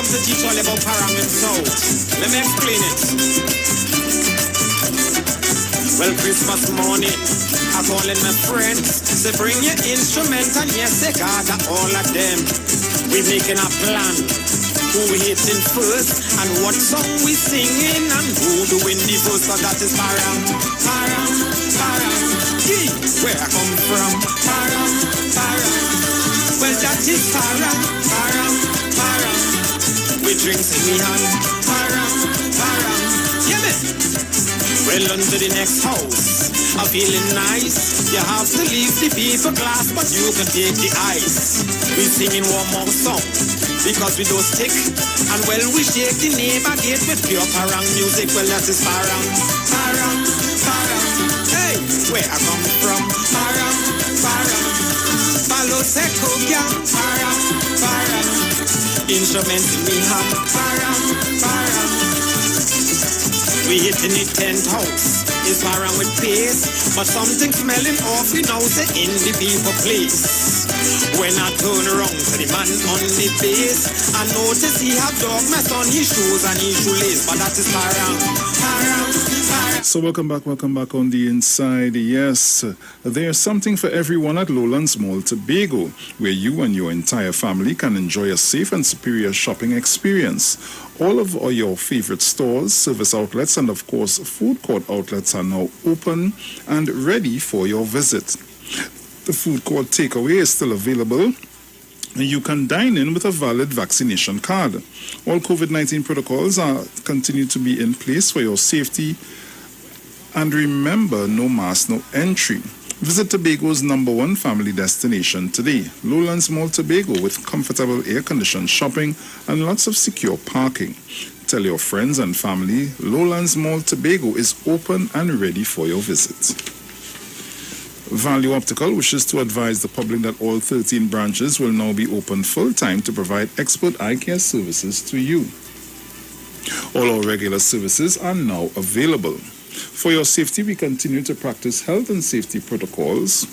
come to teach all about Parang and South. Let me explain it. Well, Christmas morning, I'm calling my friends. They bring your instrument and yes, they gather all of them. We making a plan. Who we hitting first and what song we singing and who doing the first. So that is Parang, Parang, Parang. Yeah, where I come from. Parang, Parang. Well, that is Parang, Parang, Parang. We drinks in the hand. Parang, Parang. Yeah, man. Well, under the next house, I'm feeling nice. You have to leave the people class, but you can take the ice. We singing one more song, because we don't stick. And well, we shake the neighbor gate with pure Parang music. Well, that is Parang, Parang, Parang. Hey, where I come from, Parang, Parang. Palo Seco gang, Parang, Parang. Instrument in me hand, Parang, Parang. We hitting it 10th house, it's Parang with pace, but something smelling awfully now, say in the people place. When I turn around to the man on the base, I notice he have dog mess on his shoes and his shoelace, but that is Parang, Parang, Parang. So welcome back on the inside. Yes, there's something for everyone at Lowlands Mall Tobago, where you and your entire family can enjoy a safe and superior shopping experience. All of your favorite stores, service outlets, and of course food court outlets are now open and ready for your visit. The food court takeaway is still available. You can dine in with a valid vaccination card. All COVID-19 protocols are continue to be in place for your safety. And remember, no mask, no entry. Visit Tobago's #1 family destination today, Lowlands Mall Tobago, with comfortable air-conditioned shopping and lots of secure parking. Tell your friends and family Lowlands Mall Tobago is open and ready for your visit. Value Optical wishes to advise the public that all 13 branches will now be open full-time to provide expert eye care services to you. All our regular services are now available. For your safety, we continue to practice health and safety protocols,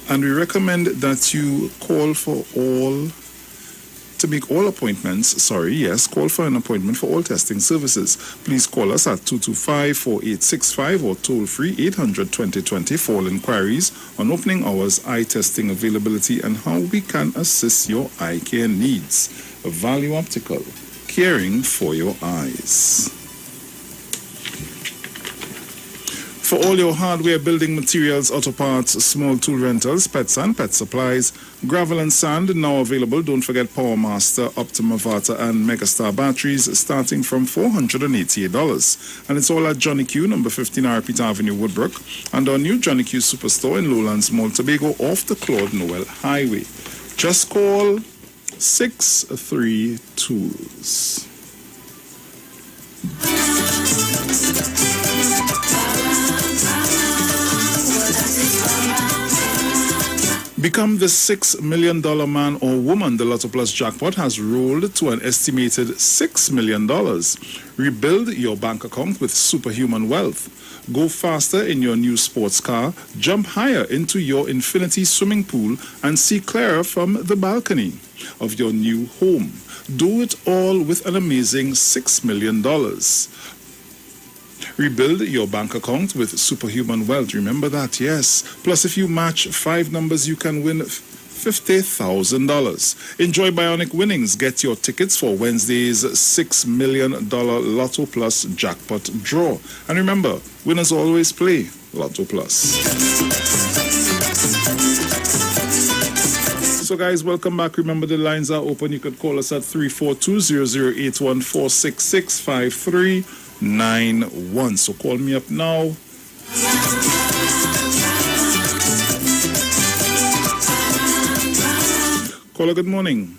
and we recommend that you call for an appointment for all testing services. Please call us at 225-4865 or toll-free 800-2020 for all inquiries on opening hours, eye testing availability, and how we can assist your eye care needs. Value Optical, caring for your eyes. For all your hardware, building materials, auto parts, small tool rentals, pets and pet supplies, gravel and sand now available. Don't forget PowerMaster, Optima Vata and Megastar batteries starting from $488. And it's all at Johnny Q, number 15 Arpita Avenue, Woodbrook, and our new Johnny Q Superstore in Lowlands Mall Tobago off the Claude Noel Highway. Just call 63 Tools. Become the $6 million man or woman. The Lotto Plus jackpot has rolled to an estimated $6 million. Rebuild your bank account with superhuman wealth. Go faster in your new sports car. Jump higher into your infinity swimming pool and see clearer from the balcony of your new home. Do it all with an amazing $6 million. Rebuild your bank account with superhuman wealth. Remember that, yes. Plus, if you match 5 numbers, you can win $50,000. Enjoy bionic winnings. Get your tickets for Wednesday's $6 million Lotto Plus jackpot draw. And remember, winners always play Lotto Plus. So guys, welcome back. Remember, the lines are open. You could call us at 342-00814665391. So call me up now. Caller, good morning.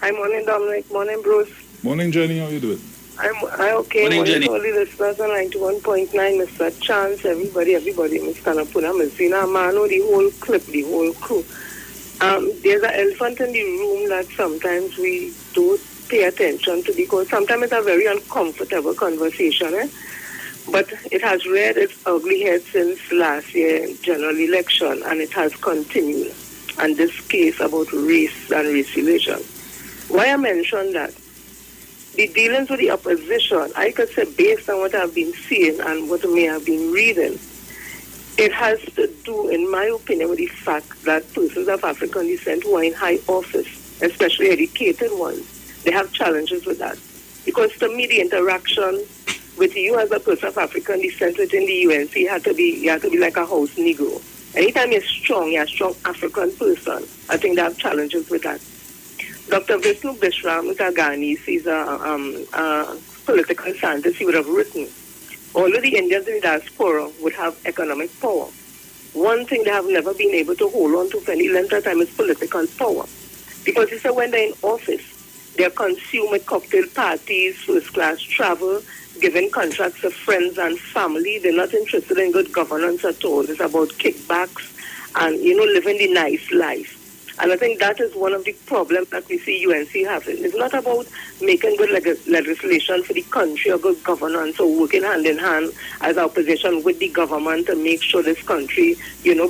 Hi, morning, Dominic. Morning, Bruce. Morning, Jenny. How you doing? I'm okay. Morning, Jenny. All the listeners on 91.9, Mr. Chance, everybody, Mr. Napuna, Messina, Mano, the whole clip, the whole crew. There's an elephant in the room that sometimes we don't pay attention to, because sometimes it's a very uncomfortable conversation, but it has reared its ugly head since last year general election, and it has continued. And this case about race and race relations. Why I mention that? the dealings with the opposition, I could say based on what I've been seeing and what I may have been reading, it has to do, in my opinion, with the fact that persons of African descent who are in high office, especially educated ones, they have challenges with that. Because to me, the interaction with you as a person of African descent within the UNC, you have to be like a house Negro. Anytime you're a strong African person, I think they have challenges with that. Dr. Vishnu Bishram Kagani, he's a political scientist, he would have written, although the Indians in the diaspora would have economic power, one thing they have never been able to hold on to for any length of time is political power. Because he said when they're in office, they're consumed with cocktail parties, first-class travel, giving contracts to friends and family. They're not interested in good governance at all. It's about kickbacks and, living the nice life. And I think that is one of the problems that we see UNC having. It's not about making good legislation for the country or good governance or working hand in hand as opposition with the government to make sure this country,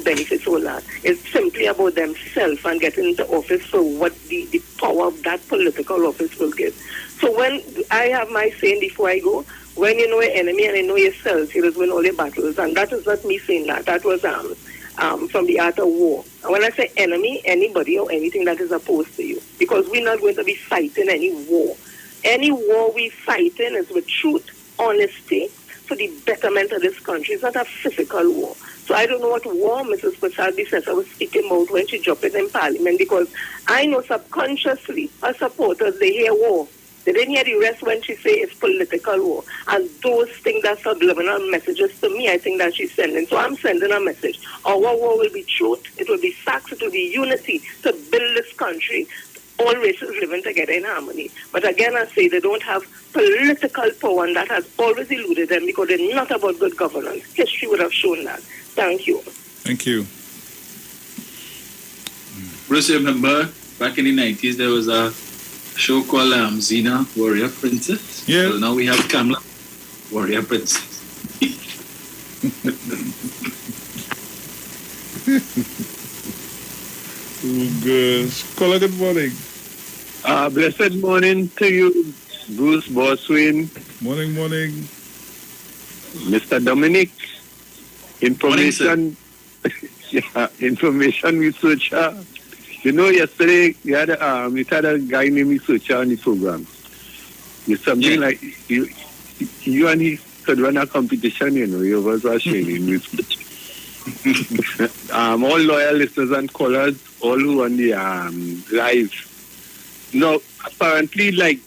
benefits all that. It's simply about themselves and getting into office for what the power of that political office will give. So when I have my saying before I go, when you know your enemy and you know yourself, you will win all your battles. And that is not me saying that. That was from the art of war. And when I say enemy, anybody or anything that is opposed to you. Because we're not going to be fighting any war. Any war we fighting is with truth, honesty, for the betterment of this country. It's not a physical war. So I don't know what war Mrs. Pasalbi says I was speaking about when she dropped it in Parliament, because I know subconsciously her supporters, they hear war. They didn't hear the rest when she say it's political war. And those things that subliminal messages to me, I think that she's sending. So I'm sending a message. Our war will be truth, it will be facts, it will be unity to build this country, all races living together in harmony. But again, I say they don't have political power, and that has always eluded them because they're not about good governance. History would have shown that. Thank you. Thank you. Bruce, you remember back in the 90s there was a show called Xena, Warrior Princess. Yeah. So now we have Kamala, Warrior Princess. Oh, gosh. Caller, good morning. Blessed morning to you, Bruce Boswin. Morning. Mr. Dominic. Information researcher. Yesterday you had a guy named researcher on the program. It's something like you and he could run a competition, you was sharing research. All loyal listeners and callers, all who on the live. Now, apparently,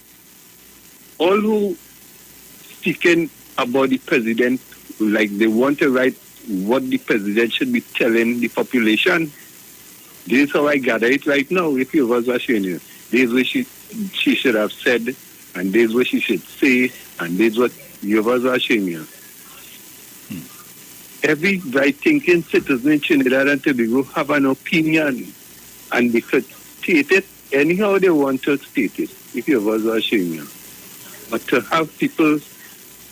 all who speaking about the president, they want to write what the president should be telling the population. This is how I gather it right now. If you was watching you, this is what she should have said, and this is what she should say, and this is what you was watching you. Every right-thinking citizen in Trinidad and Tobago have an opinion, and they could state it anyhow they want to state it, if you was watching you. But to have people,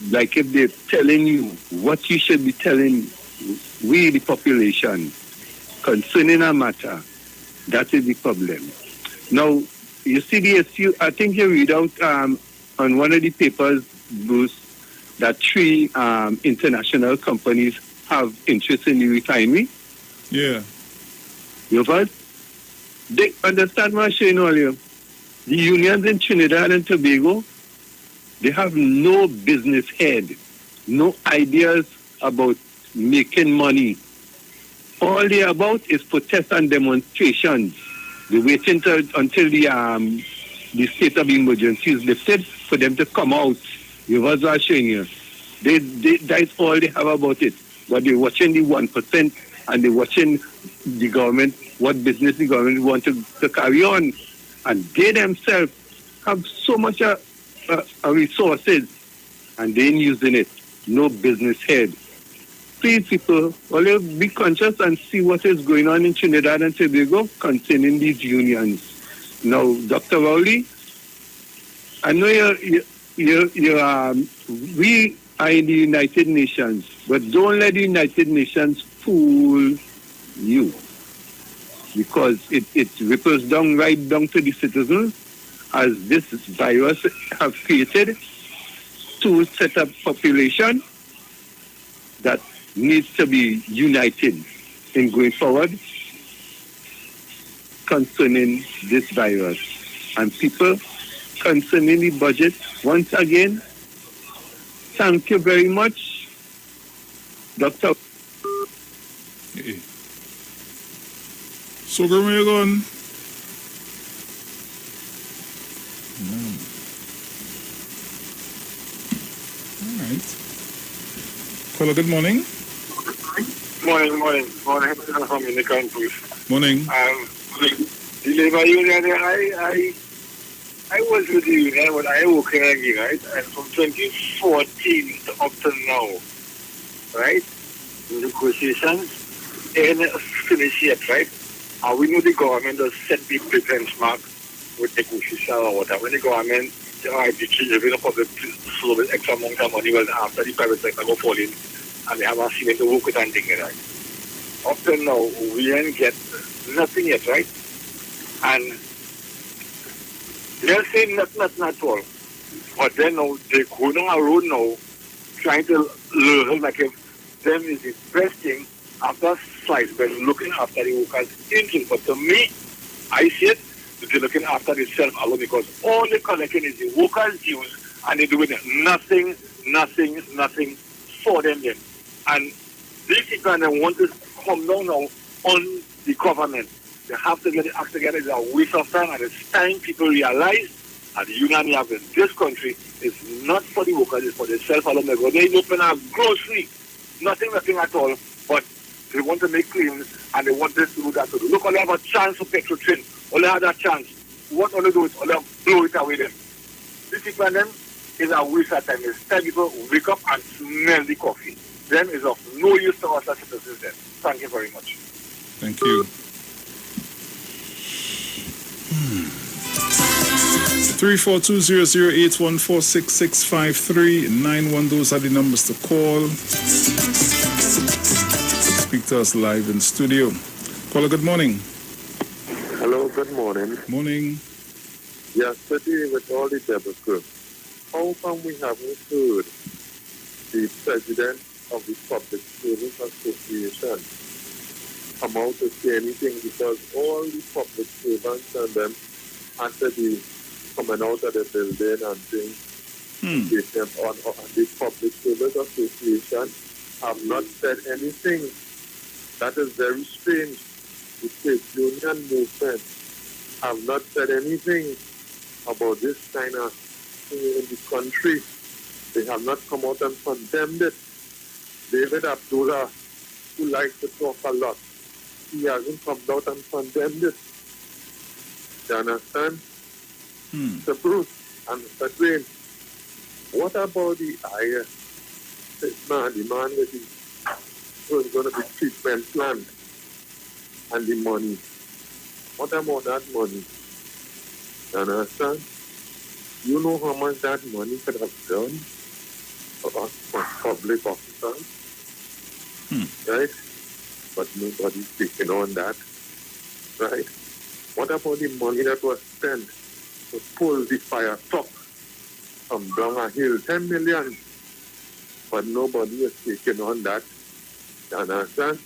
if they're telling you what you should be telling we, the population, concerning a matter, that is the problem. Now, you see the issue, I think you read out on one of the papers, Bruce, that 3 international companies have interest in the refinery. Yeah. You've heard? They understand what I'm saying earlier. The unions in Trinidad and Tobago, they have no business head, no ideas about making money. All they're about is protests and demonstrations. They're waiting until the state of emergency is lifted for them to come out. You was watching here. That's all they have about it. But they're watching the 1% and they're watching the government, what business the government wants to carry on. And they themselves have so much resources and they ain't using it. No business head. Please, people, always be conscious and see what is going on in Trinidad and Tobago concerning these unions. Now, Dr. Rowley, I know we are in the United Nations, but don't let the United Nations fool you, because it ripples right down to the citizens, as this virus have created two set of population that needs to be united in going forward concerning this virus. And people, concerning the budget, once again, thank you very much, Dr. So, where are you going? All right. Caller, good morning. Morning. From in the country. Morning. The labor union, I was with the union, but I work again, right? And from 2014 up to now, right? The negotiations ain't finished yet, right? And we know the government does set the benchmark with negotiation or whatever. When the government, the public flow with extra amount of money, well, after the private sector go fall in, and they haven't seen it to work with and things, right? Up to now, we ain't get nothing yet, right? And they're saying nothing at all. But then now, they're going on a road now, trying to learn like if them is the best thing after slice, but looking after the workers' interest. But to me, I see it, they're looking after themselves alone because all they're collecting is the workers' dues and they're doing nothing for them then. And these people they want to come down now on the government. They have to get the act together. It's a waste of time, and it's time people realize that the union we have in this country is not for the workers, it's for themselves alone. They go, they open a grocery, nothing at all, but they want to make claims and they want this to do that to do. Look, all they have a chance to petrol train, all they have that chance. What all they do is all they blow it away them. This people and them is a waste of time. It's time people wake up and smell the coffee. Them is of no use to us as citizens then. Thank you very much. Thank you. 342-00814665391. Those are the numbers to call. Speak to us live in studio. Caller, good morning. Hello, good morning. Morning. Yesterday with all the debacle, how come we haven't heard the president of the Public Service Association come out to say anything? Because all the public servants and them after the coming out of the building and things, they on the Public Service Association have not said anything. That is very strange. The trade union movement have not said anything about this kind of thing in the country. They have not come out and condemned it. David Abdullah, who likes to talk a lot, he hasn't come out and condemned it. You understand? Mr. Bruce and Mr. Green, what about the IWER? The man with the who's going to be treatment plan and the money. What about that money? You understand? You know how much that money could have done for us, for public officers? Right? But nobody's taking on that. Right? What about the money that was spent to pull the fire truck from down a hill? 10 million. But nobody is taking on that. You understand?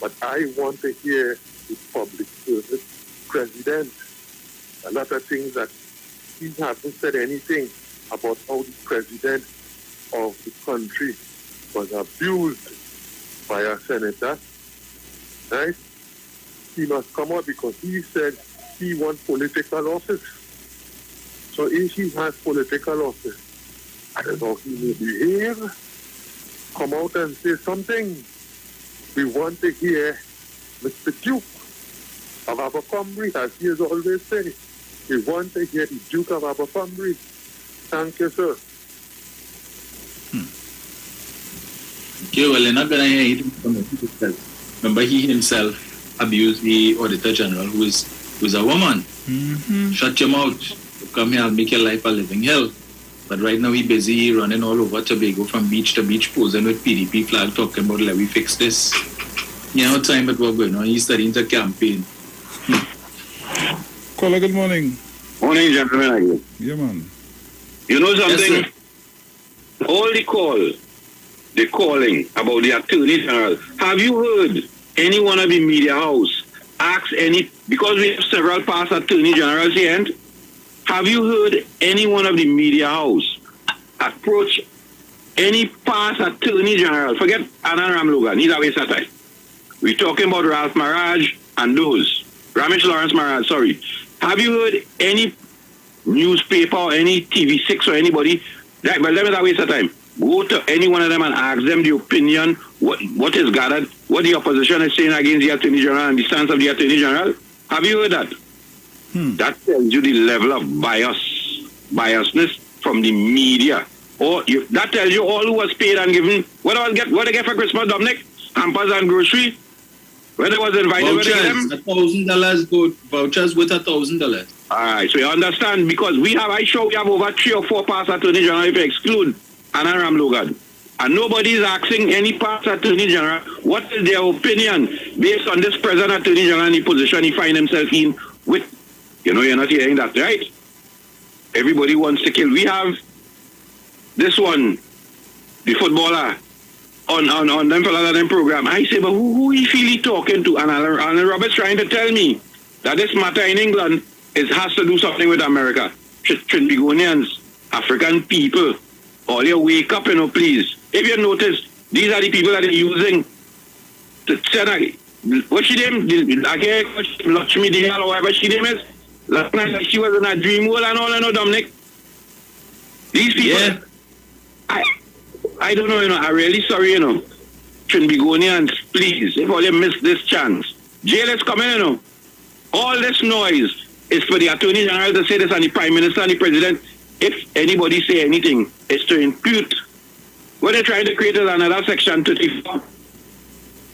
But I want to hear the public service president. A lot of things that he hasn't said anything about how the president of the country was abused by a senator. Right? He must come out because he said he wants political office. So if he has political office, I don't know, he may behave, come out and say something. We want to hear Mr. Duke of Abercrombie, as he has always said. We want to hear the Duke of Abercrombie. Thank you, sir. Okay, well, you're not going to hear it from himself. Remember, he himself abused the Auditor General, who is a woman. Shut your mouth. You come here and make your life a living hell. But right now, he's busy running all over Tobago from beach to beach, posing with PDP flag, talking about, let me fix this. You know, time it was going on. He's starting to campaign. Caller, good morning. Morning, gentlemen, again. Yeah, man. You know something? Yes, All the calling about the Attorney General. Have you heard any one of the media house ask any, because we have several past Attorney Generals here, and have you heard any one of the media house approach any past Attorney General? Forget Anand Logan, he's a waste of time. We're talking about Ralph Maraj and those. Ramesh Lawrence Maraj, sorry. Have you heard any newspaper or any TV6 or anybody? But let me not waste of time. Go to any one of them and ask them the opinion, what is gathered, what the opposition is saying against the Attorney General and the stance of the Attorney General. Have you heard that? That tells you the level of biasness from the media. That tells you all who was paid and given, what they get for Christmas, Dominic? Hampers and grocery? When they was invited, vouchers, $1,000 good. Vouchers worth $1,000. All right, so you understand, because we have over 3 or 4 past Attorney General if you exclude Anand Logan. And nobody is asking any past Attorney General what is their opinion based on this present Attorney General and the position he finds himself in with. You know, you're not hearing that, right? Everybody wants to kill. We have this one, the footballer, on them fellas them program. I say, but who he feel he talking to? And Alan Roberts trying to tell me that this matter in England has to do something with America. Trinbagonians, African people, all you wake up, please. If you notice, these are the people that are using to send what's she name? Lakshmi Dayal or whatever she name is. Last night she was in a dream world and all, Dominic. These people, yeah. I don't know, I'm really sorry, Trinbagonians, please, if all you miss this chance. Jail is coming, All this noise is for the Attorney General to say this and the Prime Minister and the President. If anybody say anything, it's to impute. What they're trying to create is another Section 34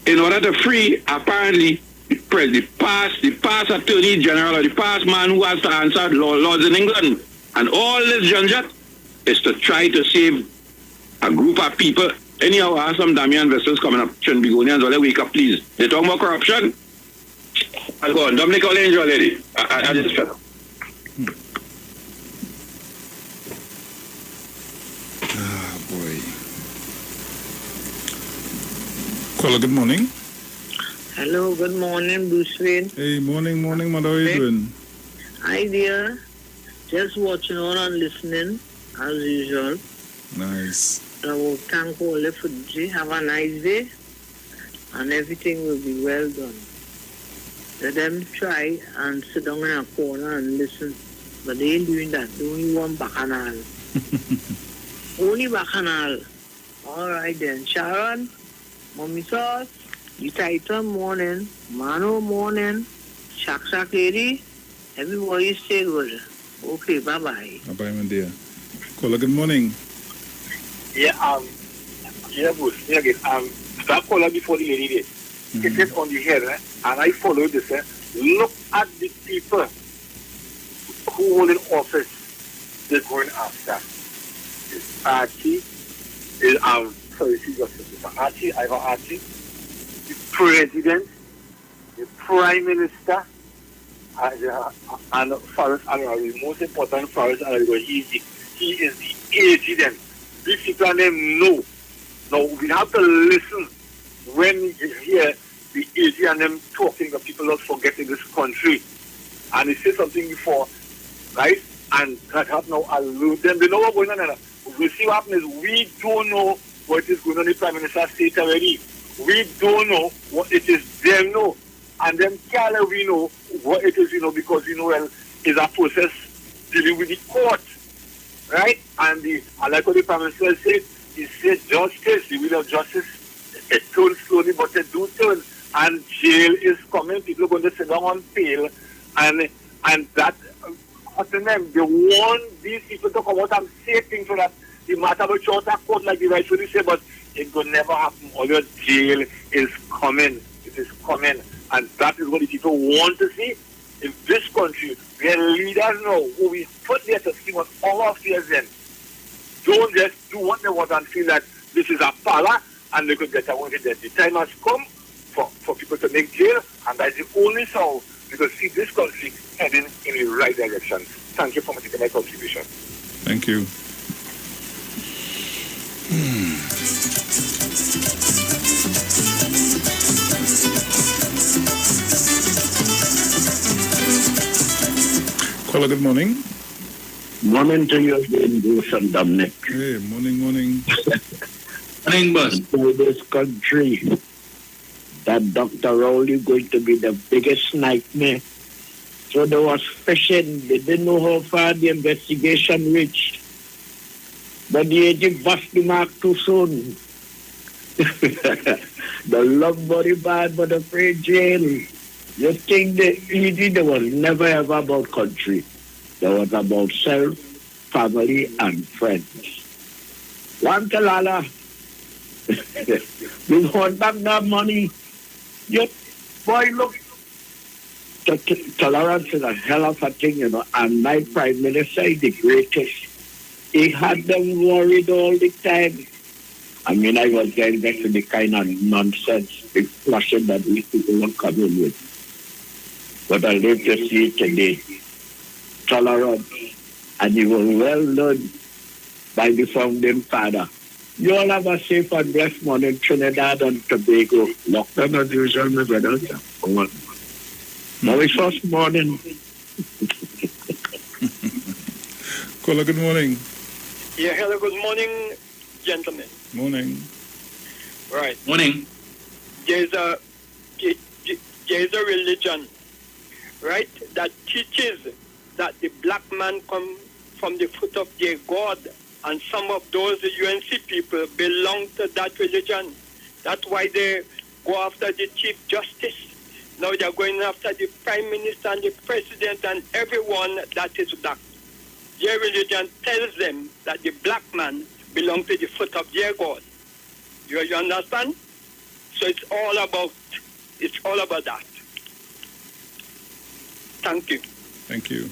in order to free, apparently, the past Attorney General or the past man who has to answer laws in England. And all this junjat is to try to save a group of people. Anyhow, I have some Damian vessels coming up. Trinbagonians, all they wake up, please. They talk about corruption. I'll go on. Dominic, I'll enjoy lady. I just shut up. Ah, boy. Caller, good morning. Hello, good morning, Bruce Wayne. Hey, morning, mother. How are you doing? Hi, dear. Just watching on and listening, as usual. Nice. I will thank all the Fuji. Have a nice day, and everything will be well done. Let them try and sit down in a corner and listen. But they ain't doing that. They only want bacchanal. Only bacchanal. All right then. Sharon, Mommy Sauce, the Titan morning, Mano morning, Shak lady, everybody stay good. Okay, bye-bye. Bye-bye, my dear. Caller, good morning. Yeah, Bruce, again, that caller before the lady did. It is on the head, and I follow this. Look at the people who hold in office they're going after. It's Archie, Archie, Ivan Archie, the President, the Prime Minister, and Faris Alari, the most important Faris Alari, he is the agent. These people and them know. Now, we have to listen when you hear the agent and them talking that people not forgetting this country. And he said something before, right? And that have now alluded them. They know what's going on. We see what happens is we don't know what is going on in the Prime Minister's state already. We don't know what it is them know. And them can't we know what it is, because, well, it's a process dealing with the court. Right? And like what the Prime Minister said, he said justice, the will of justice, it turns slowly, but it do turn. And jail is coming, people are going to sit down on bail, and that, them, they want these people to come out and say things so that the matter will short a court like the rightfully say, but it will never happen. All your jail is coming. It is coming. And that is what the people want to see. In this country, where leaders know who we put there to see what all our fears in, don't just do what they want and feel that this is a power and they could get away with it. The time has come for people to make jail, and that's the only solve because see this country heading in the right direction. Thank you for making my contribution. Thank you. Caller, good morning. Morning to you again, Bruce and Dominic. Hey, morning. Morning, boss. For this country, that Dr. Rowley going to be the biggest nightmare. So there was fishing. They didn't know how far the investigation reached. But the agent bust the mark too soon. The love body bad, but afraid jail. You think there was never ever about country. There was about self, family, and friends. One Kalala, we want back that money. Yep, boy, look. Tolerance is a hell of a thing, you know. And my Prime Minister is the greatest. He had them worried all the time. I mean, I was getting back to the kind of nonsense, big flushing that these people were coming with. But I live to see it today. Tolerance. And it was well done by the founding father. You all have a safe and blessed morning, Trinidad and Tobago. Lockdown as usual, my brother. Now it's first morning. Caller, good morning. Yeah, hello, good morning, gentlemen. Morning. Right. Morning. There's a religion, right, that teaches that the black man come from the foot of their God, and some of those UNC people belong to that religion. That's why they go after the Chief Justice. Now they're going after the Prime Minister and the President and everyone that is black. Their religion tells them that the black man belongs to the foot of their God. You understand? So it's all about that. Thank you. Thank you.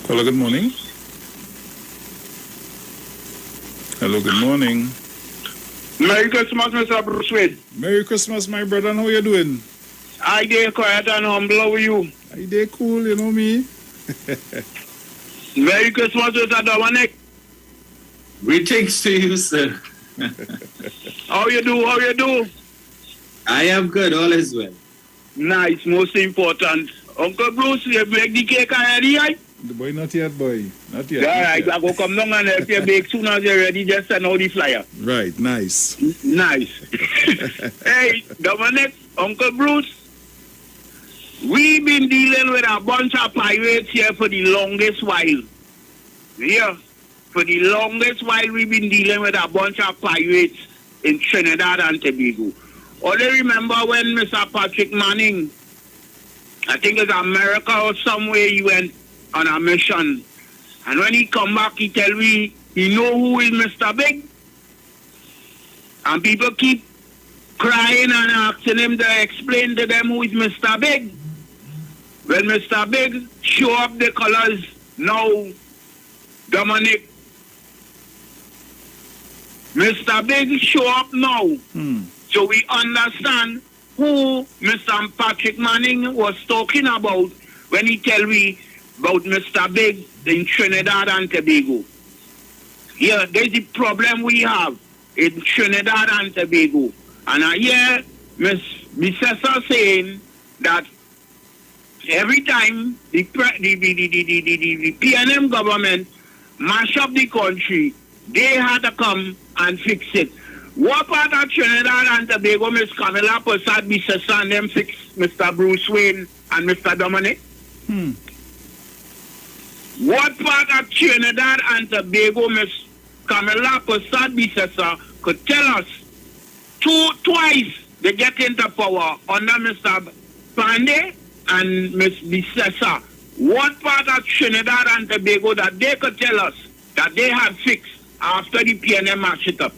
Caller, good morning. Hello, good morning. Merry Christmas, Mr. Bruce Wade. Merry Christmas, my brother. And how you doing? I dey quiet and humble. How are you? I dey cool, you know me. Merry Christmas, Mr. Dominic. Greetings to you, sir. How you do? I am good, all is well. Nice, most important. Uncle Bruce, you make the cake already, right? The boy, not yet, boy. Not yet. All right, I go come down and help you bake soon as you're ready. Just send out the flyer. Right, nice. Nice. Hey, Dominic, Uncle Bruce, we've been dealing with a bunch of pirates here for the longest while. Yeah, for the longest while we've been dealing with a bunch of pirates in Trinidad and Tobago. Only remember when Mr. Patrick Manning, I think it's America or somewhere, he went on a mission. And when he come back, he tell me he know who is Mr. Big. And people keep crying and asking him to explain to them who is Mr. Big. When Mr. Big show up the colors now, Dominic, Mr. Big show up now. So we understand who Mr. Patrick Manning was talking about when he tell me about Mr. Big in Trinidad and Tobago. Yeah, there's the problem we have in Trinidad and Tobago. And I hear Miss Cesar saying that every time the PNM government mash up the country, they had to come and fix it. What part of Trinidad and Tobago, Miss Camilla Persad, Miss Cesar, and them fix Mr. Bruce Wayne and Mr. Dominic? What part of Trinidad and Tobago, Miss Camilla Persad, Miss Cesar, could tell us twice they get into power under Mr. Pandey and Miss Cesar? What part of Trinidad and Tobago that they could tell us that they had fixed after the PNM mashed it up?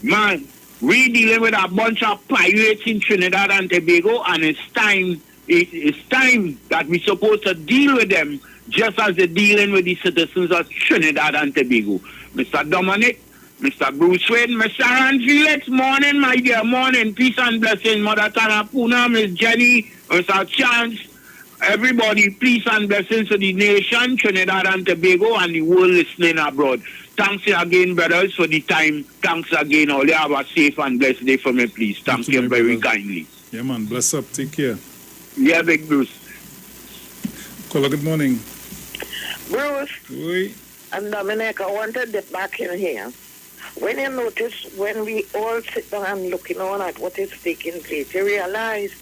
Man, we dealing with a bunch of pirates in Trinidad and Tobago, and it's time that we're supposed to deal with them just as they're dealing with the citizens of Trinidad and Tobago. Mr. Dominic, Mr. Bruce Wayne, Miss Sharon, Felix, morning, my dear, morning, peace and blessing, Mother Tanapuna, Miss Jenny, Mr. Chance, everybody, peace and blessings to the nation, Trinidad and Tobago, and the world listening abroad. Thanks again, brothers, for the time. Thanks again. All you have a safe and blessed day for me, please. Thank you very kindly. Yeah, man. Bless up. Take care. Yeah, Big Bruce. Caller, good morning. Bruce. Oui. And Dominic, I want to get back in here. When you notice, when we all sit down and looking on at what is taking place, you realize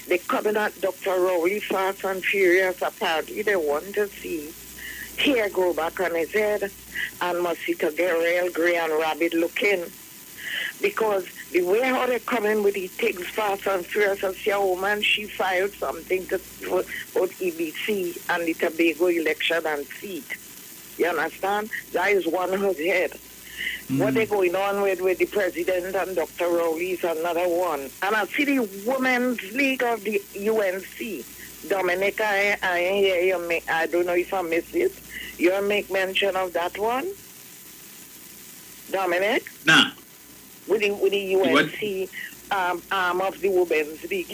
they coming at Dr. Rowley fast and furious. Apparently, they want to see hair grow back on his head and mosquito get real gray and rabbit looking. Because the way how they come in with the things fast and furious, as your woman, she filed something to both EBC and the Tobago election and seat. You understand? That is one of his head. What they going on with the president and Dr. Rowley is another one. And I see the Women's League of the UNC. Dominic, I hear you make, I don't know if I missed it. You make mention of that one? Dominic? Nah. With the UNC arm of the Women's League.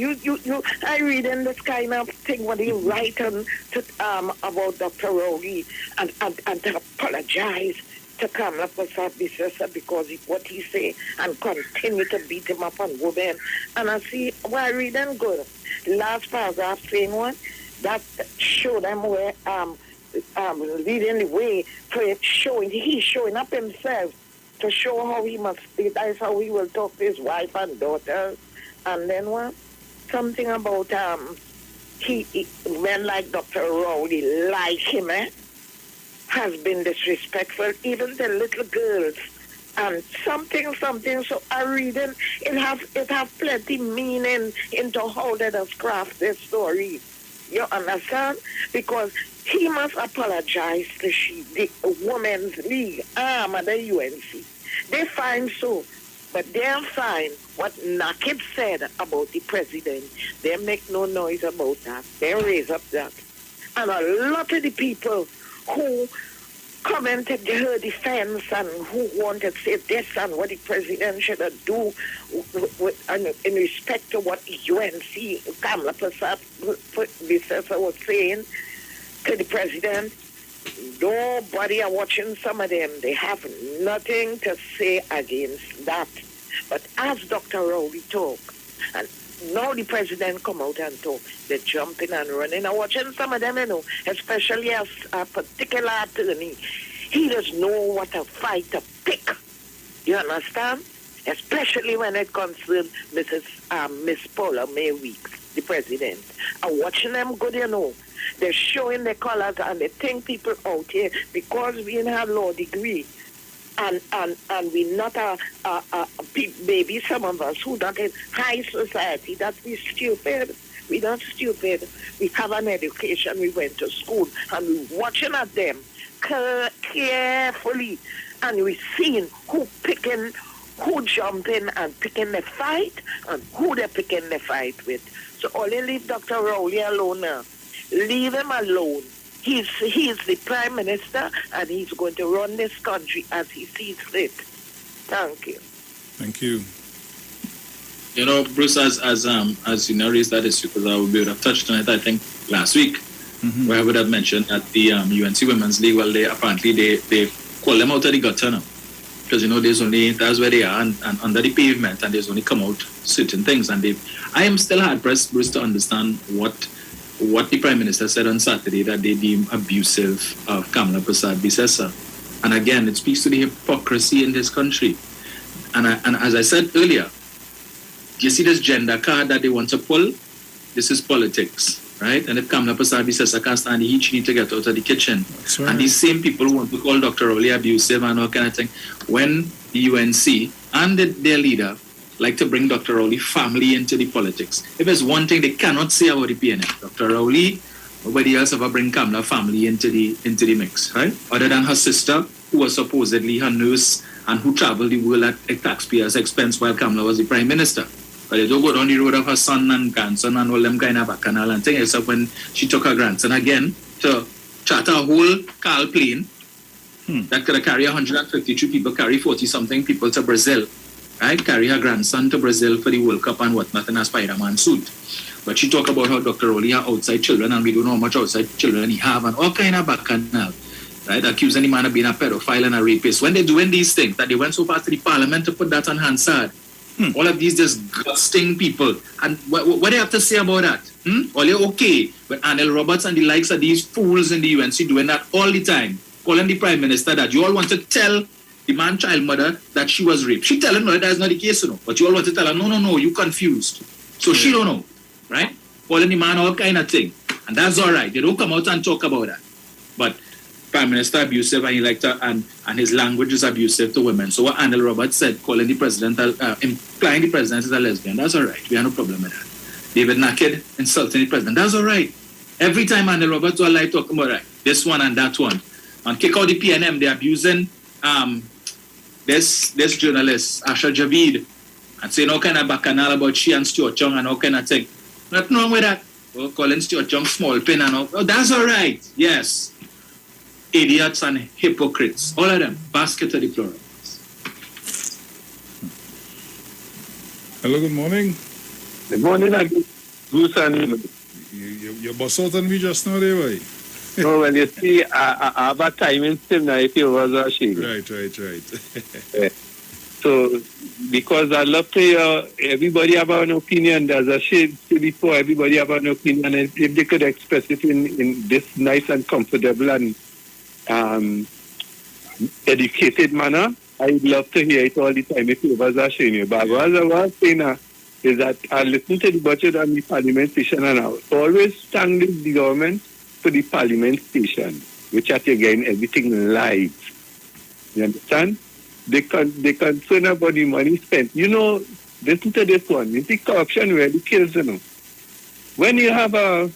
I read in this kind of thing when you write about Dr. Rowley and to apologize to Kamala Prasad because of what he say and continue to beat him up on women. And I see, well, I read them good. Last paragraph saying one, that show them where leading the way for it he's showing up himself to show how he must be. That's how he will talk to his wife and daughter. And then what? Something about he men like Dr. Rowley like him, has been disrespectful, even the little girls. And something. So I read it have plenty meaning into how they just craft this story. You understand? Because he must apologize to the Women's League arm of the UNC. They find so, but they'll find what Nakib said about the president. They make no noise about that. They raise up that. And a lot of the people who commented her defense and who wanted to say this and what the president should do in respect to what the UNC, Kamala Prasad was saying to the president, nobody are watching some of them. They have nothing to say against that. But as Dr. Rowley talk, and now the president come out and talk, they're jumping and running. I'm watching some of them, especially as a particular attorney. He doesn't know what a fight to pick. You understand? Especially when it concerns Miss Paula May Weeks, the president. I'm watching them good, They're showing their colors and they think people out here, because we in a law degree, and we're not maybe some of us who not in high society, that we stupid. We're not stupid. We have an education. We went to school and we're watching at them carefully, and we're seeing who jumping and picking the fight and who they're picking the fight with. So only leave Dr. Rowley alone now. Leave him alone. He's the Prime Minister, and he's going to run this country as he sees fit. Thank you. Thank you. Bruce, as you raised that issue, because I would be able to touch on it, I think, last week, where I would have mentioned that the UNC Women's League, well, they call them out of the gutter now. Because, that's where they are, and under the pavement, and there's only come out certain things. And I am still hard-pressed, Bruce, to understand what the Prime Minister said on Saturday that they deem abusive of Kamala Prasad Bisesa. And again, it speaks to the hypocrisy in this country. And as I said earlier, you see this gender card that they want to pull? This is politics, right? And if Kamala Prasad Bisesa can't stand the heat, she needs to get out of the kitchen. Right. And these same people who want to call Dr. Rowley abusive and all kind of thing, when the UNC and their leader like to bring Dr. Rowley family into the politics. If there's one thing they cannot say about the PNF, Dr. Rowley, nobody else ever bring Kamala family into the mix, right? Other than her sister, who was supposedly her nurse and who traveled the world at a taxpayer's expense while Kamala was the Prime Minister. But they don't go down the road of her son and grandson and all them kind of bacchanal and things, except when she took her grandson again to charter a whole Carl plane that could carry 152 people, carry 40-something people to Brazil, right? Carry her grandson to Brazil for the World Cup and whatnot in a Spider-Man suit. But she talk about how Dr. Rowley had outside children, and we don't know how much outside children he have, and all kind of bacchanal, right? Accusing the man of being a pedophile and a rapist. When they're doing these things, that they went so far to the parliament to put that on Hansard. All of these disgusting people. And what do you have to say about that? All you okay? But Anil Roberts and the likes of these fools in the UNC doing that all the time, calling the Prime Minister that you all want to tell the man-child mother that she was raped. She telling her that's not the case, but you all want to tell her, no, you confused. So she don't know, right? Calling the man all kind of thing. And that's all right. They don't come out and talk about that. But Prime Minister abusive, and he like to, and his language is abusive to women. So what Anil Roberts said, calling the president, implying the president is a lesbian, that's all right. We have no problem with that. David Naked insulting the president, that's all right. Every time Anil Roberts will like talking about right, this one and that one. And kick out the PNM, they're abusing this journalist, Asha Javid, and saying all kind of bacchanal about she and Stuart Chung and all kind of thing. Nothing wrong with that. Well, calling Stuart Chung small pin and all. Oh, that's all right. Yes. Idiots and hypocrites. All of them. Basket of the plural. Hello, good morning. Good morning, Goose and You bust out on me just now, there, boy. no, well, you see, I have a timing still now if you was a shade. Right. So, because I love to hear everybody have an opinion, there's a shade before everybody have an opinion, and if they could express it in this nice and comfortable and educated manner, I'd love to hear it all the time if you was a shade. But what I was saying is that I listen to the budget and the parliament station, and I always thank the government for the parliament station, which are again everything live. You understand? They concern about the money spent. You know, listen to this one. You see, corruption really kills, you know. When you have a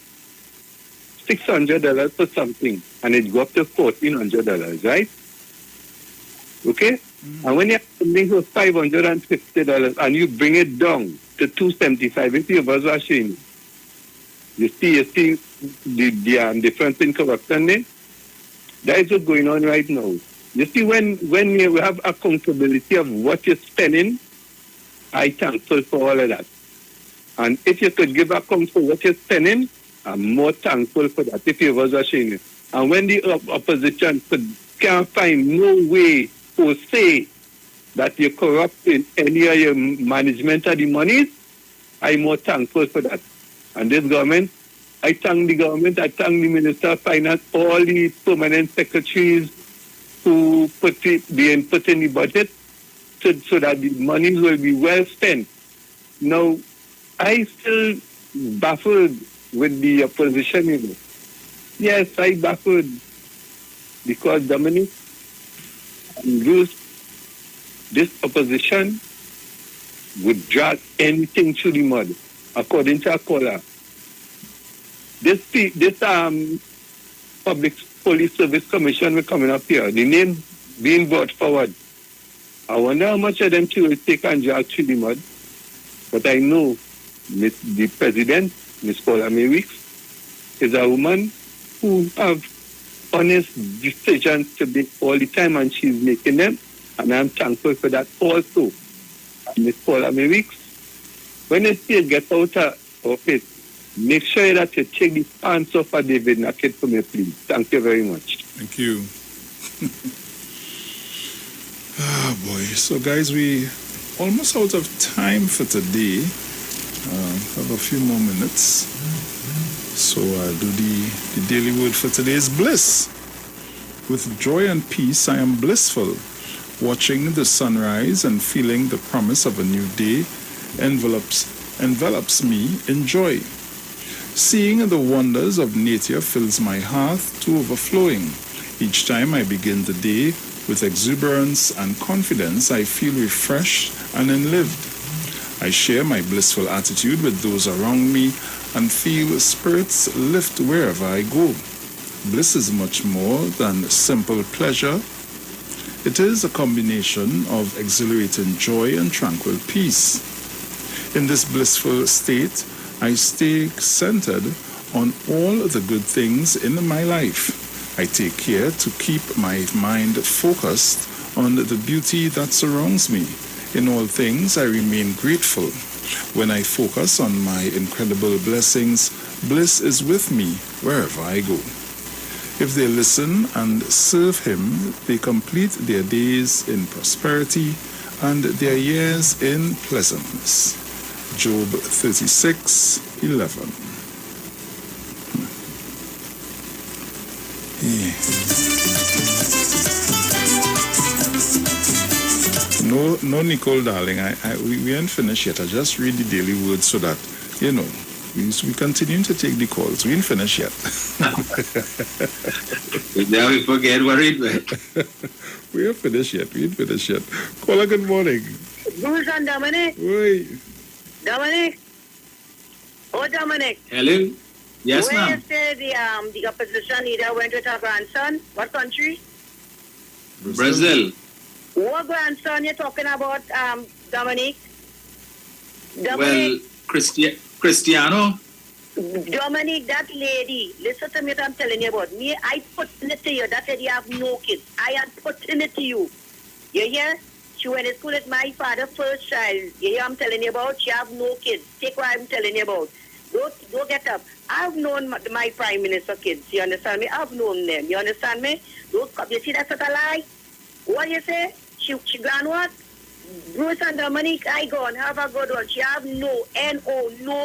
$600 for something and it go up to $1,400, right? Okay? And when you have something for $550 and you bring it down to $275, if you was watching, you see the difference in corruption there? That is what's going on right now. You see, when you have accountability of what you're spending, I'm thankful for all of that. And if you could give account for what you're spending, I'm more thankful for that, if you was watching it. And when the opposition can't find no way to say that you're corrupt in any of your management of the monies, I'm more thankful for that. And this government, I thank the government, I thank the Minister of Finance, all the permanent secretaries who put in the budget so that the monies will be well spent. Now, I still baffled with the opposition, you know. Yes, I baffled because Dominic and Bruce, this opposition would drag anything through the mud, according to a caller. This Public Police Service Commission will coming up here, the name being brought forward. I wonder how much of them will take and drag through the mud. But I know the president, Ms. Paula May-Weeks, is a woman who have honest decisions to make all the time, and she's making them, and I'm thankful for that also. Ms. Paula May-Weeks, when you still get out of office, make sure that you take the pants off of David Naked for me, please. Thank you very much. Thank you. Boy. So, guys, we almost out of time for today. Have a few more minutes. So I'll do the daily word for today is bliss. With joy and peace, I am blissful. Watching the sunrise and feeling the promise of a new day envelops me in joy. Seeing the wonders of nature fills my heart to overflowing. Each time I begin the day with exuberance and confidence, I feel refreshed and enlivened. I share my blissful attitude with those around me and feel spirits lift wherever I go. Bliss is much more than simple pleasure. It is a combination of exhilarating joy and tranquil peace. In this blissful state, I stay centered on all the good things in my life. I take care to keep my mind focused on the beauty that surrounds me. In all things, I remain grateful. When I focus on my incredible blessings, bliss is with me wherever I go. If they listen and serve Him, they complete their days in prosperity and their years in pleasantness. Job 36:11. Yeah. No, Nicole, darling. We ain't finished yet. I just read the daily word so that, we continue to take the calls. We ain't finished yet. Now we forget what it was. We ain't finished yet. Caller, good morning. Bruce and Dominic. Oi. Dominic. Oh, Dominic. Hello. Yes, Where ma'am. you say the opposition leader went with her grandson? What country? Brazil. What grandson you talking about, Dominic? Well, Cristiano. Dominic, that lady, listen to me what I'm telling you about. Me, I put it to you. That lady have no kids. I am putting it to you. You hear? She went to school with my father, first child. You hear I'm telling you about? She have no kids. Take what I'm telling you about. Don't get up. I've known my prime minister kids. You understand me? I've known them. You understand me? Don't come. You see that's not a lie? What you say? She gone what? Bruce and Dominic, I gone. Have a good one. She have no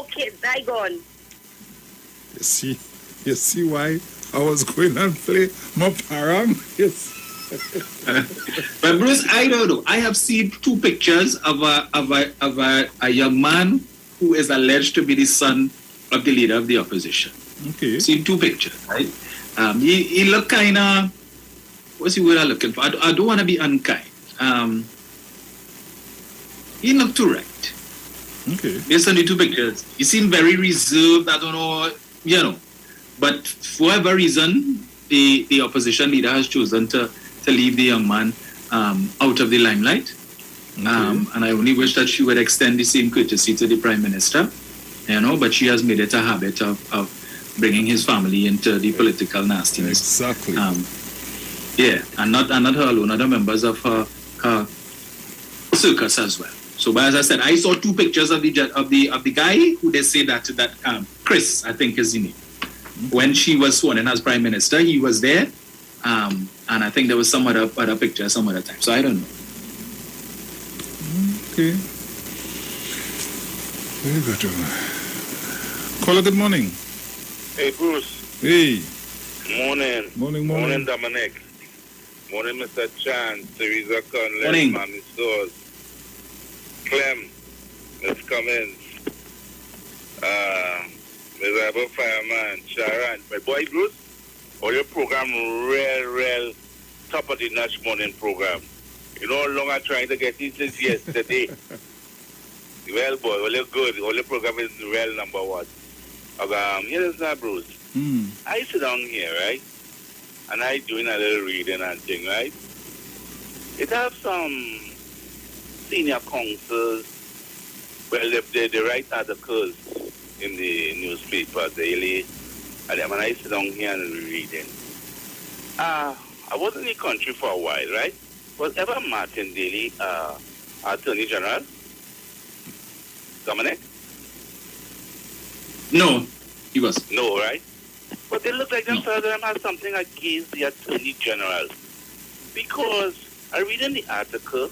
kids. I gone. You see why I was going and play my param? Yes. But Bruce, I don't know. I have seen two pictures of a young man who is alleged to be the son of the leader of the opposition. Okay. Seen two pictures, right? He looked kind of, what's the word I'm looking for? I don't want to be unkind. He looked too right. Okay. Based on the two pictures, he seemed very reserved. I don't know, But for whatever reason, the opposition leader has chosen to leave the young man out of the limelight. Okay. And I only wish that she would extend the same courtesy to the Prime Minister, but she has made it a habit of bringing his family into the political nastiness. Exactly. And not her alone, other members of her circus as well. So, but as I said, I saw two pictures of the guy who they say that Chris, I think is the name. When she was sworn in as Prime Minister, he was there, and I think there was some other picture some other time. So I don't know. Okay. Very good. Caller, good morning. Hey, Bruce. Hey. Morning. Morning. Dominic. Morning, Mr. Chan, Teresa Conley, Morning. Mammy Stores, Clem, Miss Cummins, Miserable Fireman, Sharon. My boy, Bruce, all your program real top of the notch morning program. You know how long I'm trying to get it since yesterday. Well, boy, all your good. All your program is real number one. Here's that, Bruce. I sit down here, right? And I doing a little reading and thing, right? It have some senior counsels. Well, they write articles in the newspaper daily. And then when I sit down here and reading, I was in the country for a while, right? Was ever Martin Daly Attorney General? Dominic? No, he was. No, right? But they look like themselves have something against the Attorney General. Because I read in the article,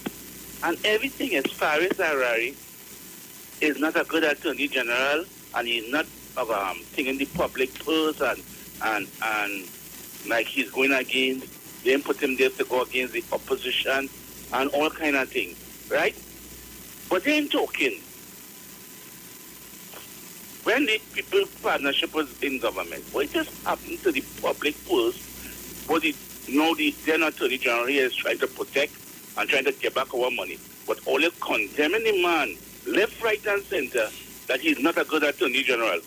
and everything as far as Harari is not a good Attorney General, and he's not thinking the public purse, and like he's going against, they put him there to go against the opposition, and all kind of things, right? But they ain't talking. When the people partnership was in government, what just happened to the public purse? But the then Attorney General here is trying to protect and trying to get back our money. But only condemning the man, left, right, and center, that he's not a good Attorney General.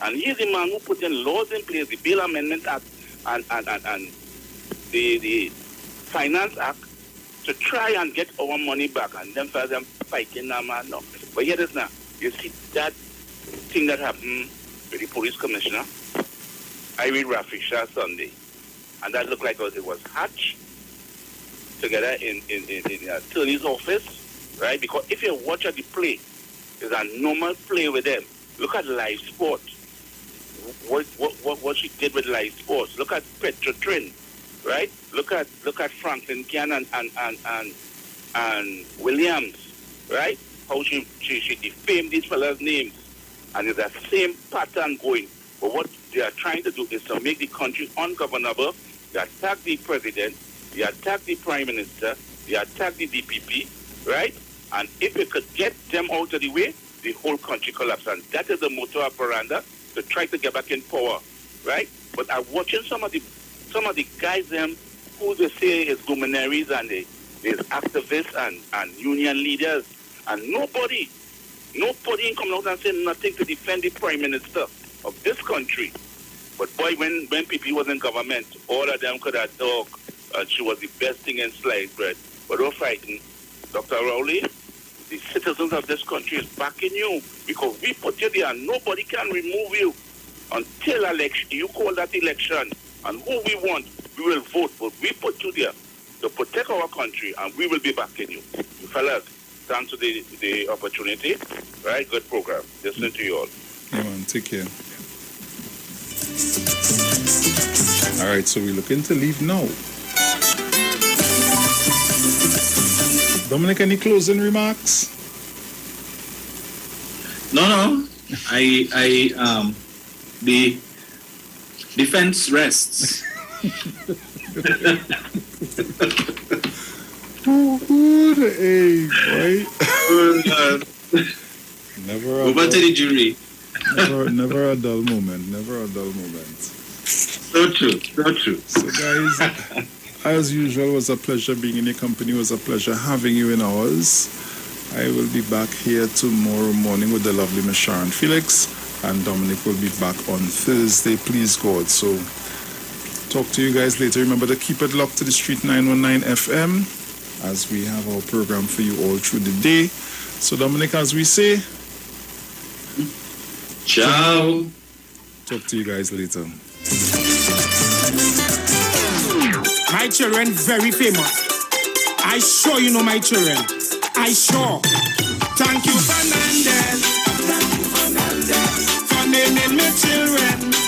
And he's the man who put in laws in place, the Bill Amendment Act and the Finance Act to try and get our money back. And them for them fighting that man now. But here it is now. You see that thing that happened with the police commissioner? I read Rafi Shah Sunday. and that looked like it was hatched together in attorney's office, right? Because if you watch at the play, it's a normal play with them. Look at live sport. What she did with live sports. Look at Petra Trin, right? Look at Franklin Cannon and Williams, right? How she defamed these fellas' names. And it's the same pattern going. But what they are trying to do is to make the country ungovernable. They attack the president, they attack the prime minister, they attack the DPP, right? And if you could get them out of the way, the whole country collapses. And that is the motor operandi to try to get back in power, right? But I'm watching some of the guys who they say is luminaries and there's activists and union leaders, and nobody coming out and saying nothing to defend the prime minister of this country. But boy, when PP was in government, all of them could have talked. She was the best thing in sliced bread. But don't frighten, Dr. Rowley. The citizens of this country is backing you because we put you there and nobody can remove you until election. You call that election and who we want, we will vote. But we put you there to protect our country and we will be backing you. You fellas, thanks for the opportunity. Right, good program. Listening to you all. Yeah, man, take care. All right, so we're looking to leave now. Dominic, any closing remarks? No. The defense rests. Hey, boy. Never over to the jury. Never a dull moment. Never a dull moment. So true. So, guys, as usual, it was a pleasure being in your company. It was a pleasure having you in ours. I will be back here tomorrow morning with the lovely Miss Sharon Felix, and Dominic will be back on Thursday, please God. So, talk to you guys later. Remember to keep it locked to the Street 919 FM as we have our program for you all through the day. So, Dominic, as we say, ciao. Talk to you guys later. My children very famous. I sure you know my children. I sure. Thank you, Fernandez. For naming me children.